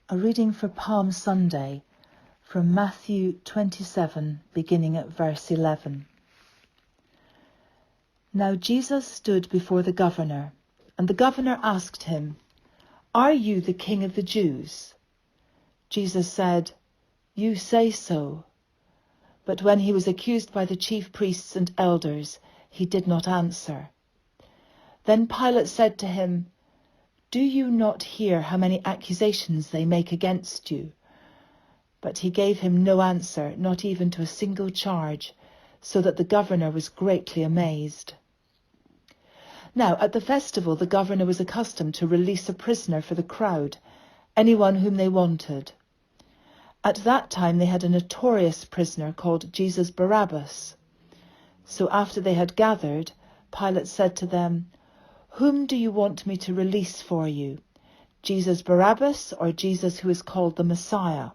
A reading for Palm Sunday from Matthew 27, beginning at verse 11. Now Jesus stood before the governor, and the governor asked him, "Are you the king of the Jews?" Jesus said, "You say so." But when he was accused by the chief priests and elders, he did not answer. Then Pilate said to him, "Do you not hear how many accusations they make against you?" But he gave him no answer, not even to a single charge, so that the governor was greatly amazed. Now, at the festival, the governor was accustomed to release a prisoner for the crowd, anyone whom they wanted. At that time, they had a notorious prisoner called Jesus Barabbas. So after they had gathered, Pilate said to them, "Whom do you want me to release for you, Jesus Barabbas or Jesus who is called the Messiah?"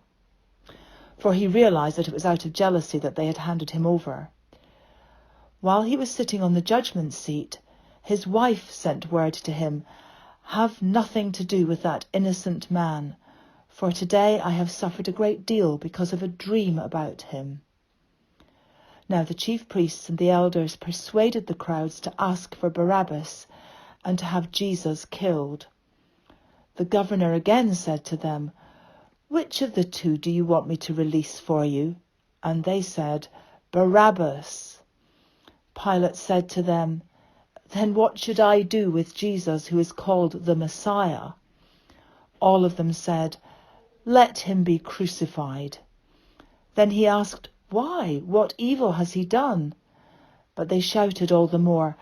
For he realized that it was out of jealousy that they had handed him over. While he was sitting on the judgment seat, his wife sent word to him, "Have nothing to do with that innocent man, for today I have suffered a great deal because of a dream about him." Now the chief priests and the elders persuaded the crowds to ask for Barabbas and to have Jesus killed. The governor again said to them, "Which of the two do you want me to release for you?" And they said, "Barabbas." Pilate said to them, "Then what should I do with Jesus who is called the Messiah?" All of them said, "Let him be crucified." Then he asked, "Why? What evil has he done?" But they shouted all the more,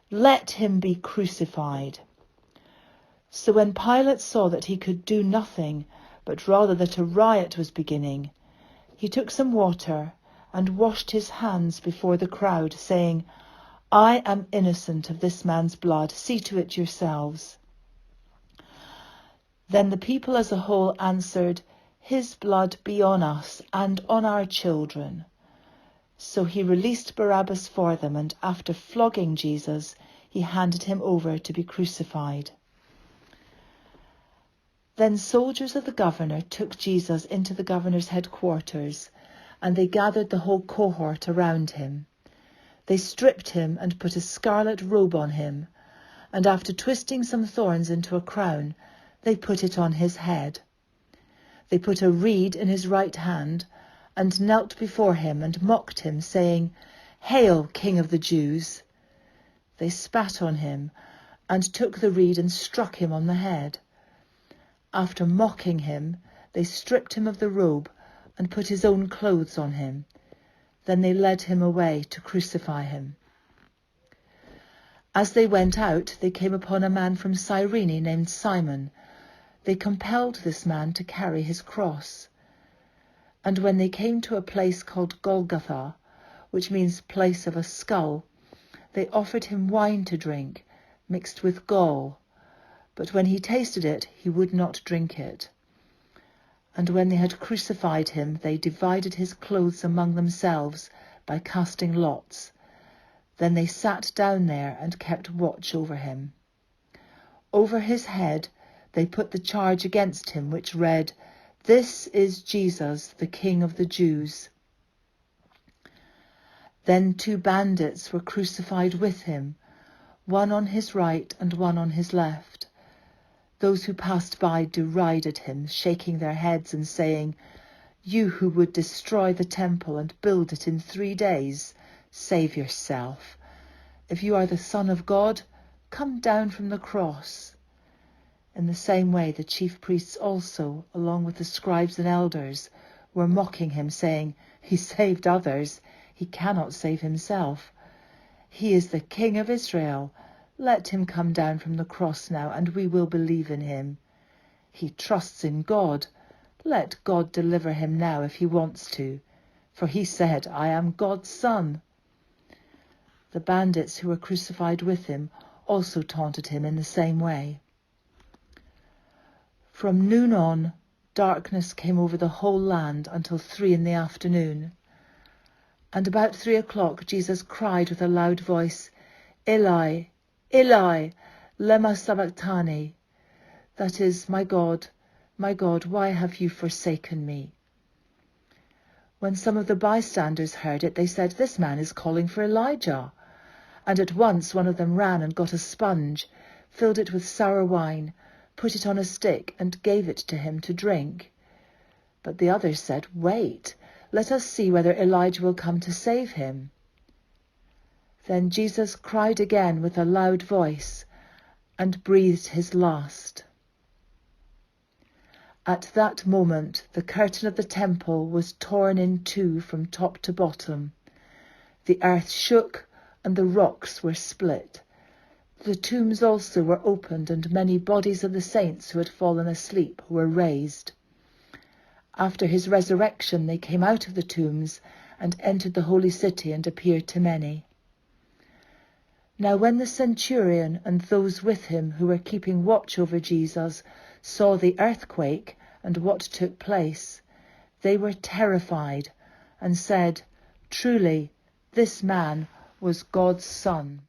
"Let him be crucified." So when Pilate saw that he could do nothing, but rather that a riot was beginning, he took some water and washed his hands before the crowd, saying, "I am innocent of this man's blood. See to it yourselves." Then the people as a whole answered, "His blood be on us and on our children." So he released Barabbas for them, and after flogging Jesus, he handed him over to be crucified. Then soldiers of the governor took Jesus into the governor's headquarters, and they gathered the whole cohort around him. They stripped him and put a scarlet robe on him, and after twisting some thorns into a crown, they put it on his head. They put a reed in his right hand, and knelt before him and mocked him, saying, "Hail, King of the Jews!" They spat on him and took the reed and struck him on the head. After mocking him, they stripped him of the robe and put his own clothes on him. Then they led him away to crucify him. As they went out, they came upon a man from Cyrene named Simon. They compelled this man to carry his cross. And when they came to a place called Golgotha, which means place of a skull, they offered him wine to drink, mixed with gall. But when he tasted it, he would not drink it. And when they had crucified him, they divided his clothes among themselves by casting lots. Then they sat down there and kept watch over him. Over his head they put the charge against him, which read, "This is Jesus, the King of the Jews." Then 2 bandits were crucified with him, one on his right and one on his left. Those who passed by derided him, shaking their heads and saying, "You who would destroy the temple and build it in 3 days, save yourself. If you are the Son of God, come down from the cross." In the same way, the chief priests also, along with the scribes and elders, were mocking him, saying, "He saved others. He cannot save himself. He is the King of Israel. Let him come down from the cross now, and we will believe in him. He trusts in God. Let God deliver him now if he wants to. For he said, 'I am God's son.'" The bandits who were crucified with him also taunted him in the same way. From noon on, darkness came over the whole land until 3 p.m. And about 3 o'clock, Jesus cried with a loud voice, "Eli, Eli, lema sabachthani?" That is, "My God, my God, why have you forsaken me?" When some of the bystanders heard it, they said, "This man is calling for Elijah." And at once one of them ran and got a sponge, filled it with sour wine, put it on a stick, and gave it to him to drink. But the others said, "Wait, let us see whether Elijah will come to save him." Then Jesus cried again with a loud voice and breathed his last. At that moment the curtain of the temple was torn in two from top to bottom. The earth shook and the rocks were split. The tombs also were opened, and many bodies of the saints who had fallen asleep were raised. After his resurrection they came out of the tombs and entered the holy city and appeared to many. Now when the centurion and those with him who were keeping watch over Jesus saw the earthquake and what took place, they were terrified and said, "Truly, this man was God's Son."